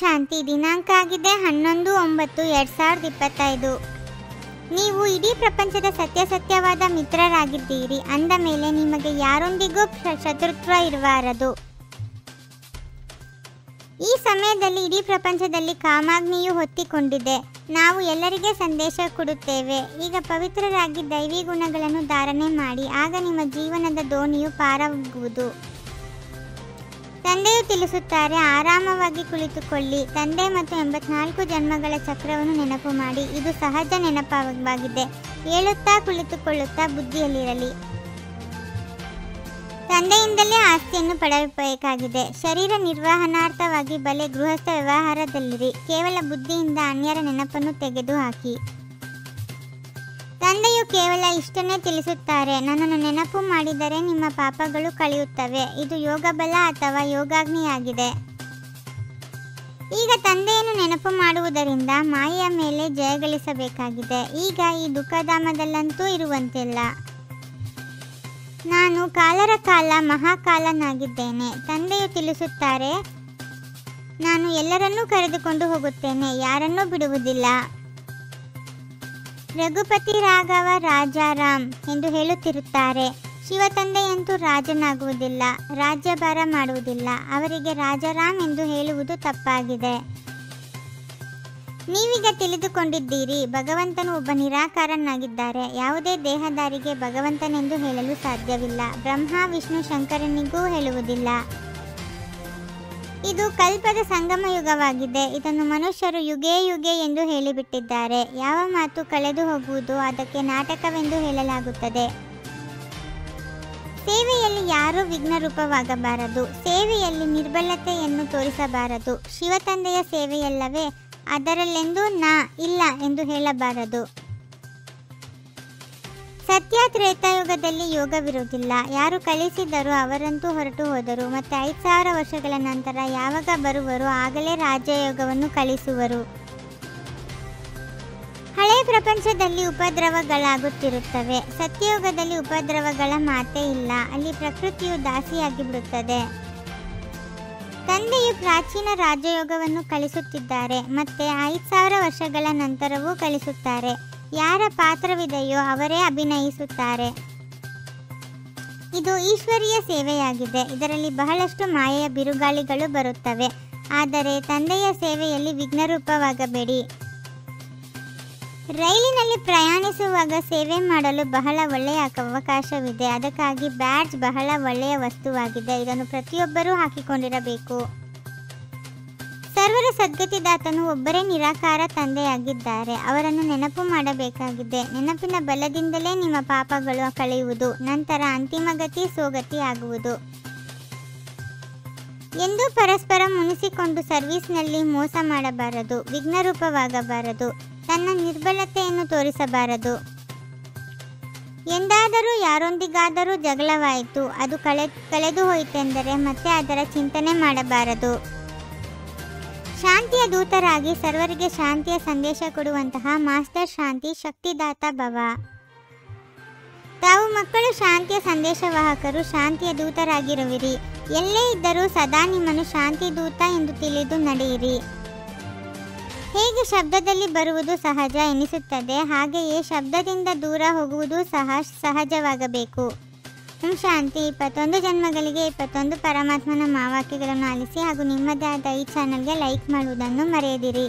ಶಾಂತಿ. ದಿನಾಂಕ ಆಗಿದೆ 11/9/2025. ನೀವು ಇಡೀ ಪ್ರಪಂಚದ ಸತ್ಯವಾದ ಮಿತ್ರರಾಗಿದ್ದೀರಿ. ಅಂದ ಮೇಲೆ ನಿಮಗೆ ಯಾರೊಂದಿಗೂ ಶತ್ರುತ್ವ ಇರಬಾರದು. ಈ ಸಮಯದಲ್ಲಿ ಇಡೀ ಪ್ರಪಂಚದಲ್ಲಿ ಕಾಮಾಗ್ನಿಯು ಹೊತ್ತಿಕೊಂಡಿದೆ. ನಾವು ಎಲ್ಲರಿಗೆ ಸಂದೇಶ ಕೊಡುತ್ತೇವೆ. ಈಗ ಪವಿತ್ರರಾಗಿ ದೈವಿ ಗುಣಗಳನ್ನು ಧಾರಣೆ ಮಾಡಿ, ಆಗ ನಿಮ್ಮ ಜೀವನದ ದೋಣಿಯು ಪಾರಾಗುವುದು. ತಂದೆಯು ತಿಳಿಸುತ್ತಾರೆ, ಆರಾಮವಾಗಿ ಕುಳಿತುಕೊಳ್ಳಿ. ತಂದೆ ಮತ್ತು 84 ಜನ್ಮಗಳ ಚಕ್ರವನ್ನು ನೆನಪು ಮಾಡಿ. ಇದು ಸಹಜ ನೆನಪವಾಗಿದೆ. ಹೇಳುತ್ತಾ ಕುಳಿತುಕೊಳ್ಳುತ್ತಾ ಬುದ್ಧಿಯಲ್ಲಿರಲಿ. ತಂದೆಯಿಂದಲೇ ಆಸ್ತಿಯನ್ನು ಪಡೆಯಬೇಕಾಗಿದೆ. ಶರೀರ ನಿರ್ವಹಣಾರ್ಥವಾಗಿ ಬಲೆ ಗೃಹಸ್ಥ ವ್ಯವಹಾರದಲ್ಲಿರಿ. ಕೇವಲ ಬುದ್ಧಿಯಿಂದ ಅನ್ಯರ ನೆನಪನ್ನು ತೆಗೆದುಹಾಕಿ. ತಂದೆಯು ಕೇವಲ ಇಷ್ಟನ್ನೇ ತಿಳಿಸುತ್ತಾರೆ, ನನ್ನನ್ನು ನೆನಪು ಮಾಡಿದರೆ ನಿಮ್ಮ ಪಾಪಗಳು ಕಳೆಯುತ್ತವೆ. ಇದು ಯೋಗಬಲ ಅಥವಾ ಯೋಗಾಗ್ನಿಯಾಗಿದೆ. ಈಗ ತಂದೆಯನ್ನು ನೆನಪು ಮಾಡುವುದರಿಂದ ಮಾಯೆಯ ಮೇಲೆ ಜಯಗಳಿಸಬೇಕಾಗಿದೆ. ಈಗ ಈ ದುಃಖಧಾಮದಲ್ಲಂತೂ ಇರುವಂತಿಲ್ಲ. ನಾನು ಕಾಲರ ಕಾಲ ಮಹಾಕಾಲನಾಗಿದ್ದೇನೆ. ತಂದೆಯು ತಿಳಿಸುತ್ತಾರೆ, ನಾನು ಎಲ್ಲರನ್ನೂ ಕರೆದುಕೊಂಡು ಹೋಗುತ್ತೇನೆ, ಯಾರನ್ನೂ ಬಿಡುವುದಿಲ್ಲ. ರಘುಪತಿ ರಾಘವ ರಾಜಾರಾಮ್ ಎಂದು ಹೇಳುತ್ತಿರುತ್ತಾರೆ. ಶಿವ ತಂದೆಯಂತೂ ರಾಜನಾಗುವುದಿಲ್ಲ, ರಾಜ್ಯಭಾರ ಮಾಡುವುದಿಲ್ಲ. ಅವರಿಗೆ ರಾಜಾರಾಮ್ ಎಂದು ಹೇಳುವುದು ತಪ್ಪಾಗಿದೆ. ನೀವೀಗ ತಿಳಿದುಕೊಂಡಿದ್ದೀರಿ, ಭಗವಂತನು ಒಬ್ಬ ನಿರಾಕಾರನಾಗಿದ್ದಾರೆ. ಯಾವುದೇ ದೇಹದಾರಿಗೆ ಭಗವಂತನೆಂದು ಹೇಳಲು ಸಾಧ್ಯವಿಲ್ಲ. ಬ್ರಹ್ಮ ವಿಷ್ಣು ಶಂಕರನಿಗೂ ಹೇಳುವುದಿಲ್ಲ. ಇದು ಕಲ್ಪದ ಸಂಗಮ ಯುಗವಾಗಿದೆ. ಇದನ್ನು ಮನುಷ್ಯರು ಯುಗೇ ಯುಗೆ ಎಂದು ಹೇಳಿಬಿಟ್ಟಿದ್ದಾರೆ. ಯಾವ ಮಾತು ಕಳೆದು ಹೋಗುವುದೋ ಅದಕ್ಕೆ ನಾಟಕವೆಂದು ಹೇಳಲಾಗುತ್ತದೆ. ಸೇವೆಯಲ್ಲಿ ಯಾರೂ ವಿಘ್ನರೂಪವಾಗಬಾರದು. ಸೇವೆಯಲ್ಲಿ ನಿರ್ಬಲತೆಯನ್ನು ತೋರಿಸಬಾರದು. ಶಿವತಂದೆಯ ಸೇವೆಯಲ್ಲವೇ, ಅದರಲ್ಲೆಂದೂ ಇಲ್ಲ ಎಂದು ಹೇಳಬಾರದು. ಸತ್ಯ ತ್ರೇತಾಯುಗದಲ್ಲಿ ಯೋಗವಿರುವುದಿಲ್ಲ. ಯಾರು ಕಲಿಸಿದರೂ ಅವರಂತೂ ಹೊರಟು ಹೋದರು. ಮತ್ತು 5000 ವರ್ಷಗಳ ನಂತರ ಯಾವಾಗ ಬರುವರೋ ಆಗಲೇ ರಾಜಯೋಗವನ್ನು ಕಲಿಸುವರು. ಹಳೆಯ ಪ್ರಪಂಚದಲ್ಲಿ ಉಪದ್ರವಗಳಾಗುತ್ತಿರುತ್ತವೆ. ಸತ್ಯಯುಗದಲ್ಲಿ ಉಪದ್ರವಗಳ ಮಾತೇ ಇಲ್ಲ. ಅಲ್ಲಿ ಪ್ರಕೃತಿಯು ದಾಸಿಯಾಗಿ ಬಿಡುತ್ತದೆ. ತಂದೆಯು ಪ್ರಾಚೀನ ರಾಜಯೋಗವನ್ನು ಕಲಿಸುತ್ತಿದ್ದಾರೆ. ಮತ್ತೆ 5000 ವರ್ಷಗಳ ನಂತರವೂ ಕಲಿಸುತ್ತಾರೆ. ಯಾರ ಪಾತ್ರವಿದೆಯೋ ಅವರೇ ಅಭಿನಯಿಸುತ್ತಾರೆ. ಇದು ಈಶ್ವರೀಯ ಸೇವೆಯಾಗಿದೆ. ಇದರಲ್ಲಿ ಬಹಳಷ್ಟು ಮಾಯೆಯ ಬಿರುಗಾಳಿಗಳು ಬರುತ್ತವೆ. ಆದರೆ ತಂದೆಯ ಸೇವೆಯಲ್ಲಿ ವಿಘ್ನರೂಪವಾಗಬೇಡಿ. ರೈಲಿನಲ್ಲಿ ಪ್ರಯಾಣಿಸುವಾಗ ಸೇವೆ ಮಾಡಲು ಬಹಳ ಒಳ್ಳೆಯ ಅವಕಾಶವಿದೆ. ಅದಕ್ಕಾಗಿ ಬ್ಯಾಡ್ಜ್ ಬಹಳ ಒಳ್ಳೆಯ ವಸ್ತುವಾಗಿದೆ. ಇದನ್ನು ಪ್ರತಿಯೊಬ್ಬರೂ ಹಾಕಿಕೊಂಡಿರಬೇಕು. ಸರ್ವರ ಸದ್ಗತಿದಾತನು ಒಬ್ಬರೇ ನಿರಾಕಾರ ತಂದೆಯಾಗಿದ್ದಾರೆ. ಅವರನ್ನು ನೆನಪು ಮಾಡಬೇಕಾಗಿದೆ. ನೆನಪಿನ ಬಲದಿಂದಲೇ ನಿಮ್ಮ ಪಾಪಗಳು ಕಳೆಯುವುದು. ನಂತರ ಅಂತಿಮ ಗತಿ ಸೋಗತಿ ಆಗುವುದು. ಎಂದು ಪರಸ್ಪರ ಮುನಿಸಿಕೊಂಡು ಸರ್ವಿಸ್ನಲ್ಲಿ ಮೋಸ ಮಾಡಬಾರದು. ವಿಘ್ನರೂಪವಾಗಬಾರದು. ತನ್ನ ನಿರ್ಬಲತೆಯನ್ನು ತೋರಿಸಬಾರದು. ಎಂದಾದರೂ ಯಾರೊಂದಿಗಾದರೂ ಜಗಳವಾಯಿತು, ಅದು ಕಳೆದು ಹೋಯಿತೆಂದರೆ ಮತ್ತೆ ಅದರ ಚಿಂತನೆ ಮಾಡಬಾರದು. ಶಾಂತಿಯ ದೂತರಾಗಿ ಸರ್ವರಿಗೆ ಶಾಂತಿಯ ಸಂದೇಶ ಕೊಡುವಂತಹ ಮಾಸ್ಟರ್ ಶಾಂತಿ ಶಕ್ತಿದಾತ ಭವ. ತಾವು ಮಕ್ಕಳು ಶಾಂತಿಯ ಸಂದೇಶವಾಹಕರು, ಶಾಂತಿಯ ದೂತರಾಗಿರುವಿರಿ. ಎಲ್ಲೇ ಇದ್ದರೂ ಸದಾ ನಿಮ್ಮನ್ನು ಶಾಂತಿ ದೂತ ಎಂದು ತಿಳಿದು ನಡೆಯಿರಿ. ಹೇಗೆ ಶಬ್ದದಲ್ಲಿ ಬರುವುದು ಸಹಜ ಎನಿಸುತ್ತದೆ, ಹಾಗೆಯೇ ಶಬ್ದದಿಂದ ದೂರ ಹೋಗುವುದು ಸಹಜವಾಗಬೇಕು. ಶಾಂತಿ. 21 ಜನ್ಮಗಳಿಗೆ 21 ಪರಮಾತ್ಮನ ಮಾವಾಕ್ಯಗಳನ್ನು ಆಲಿಸಿ ಹಾಗೂ ನಿಮ್ಮದೇ ಆದ ಈ ಚಾನಲ್ಗೆ ಲೈಕ್ ಮಾಡುವುದನ್ನು ಮರೆಯದಿರಿ.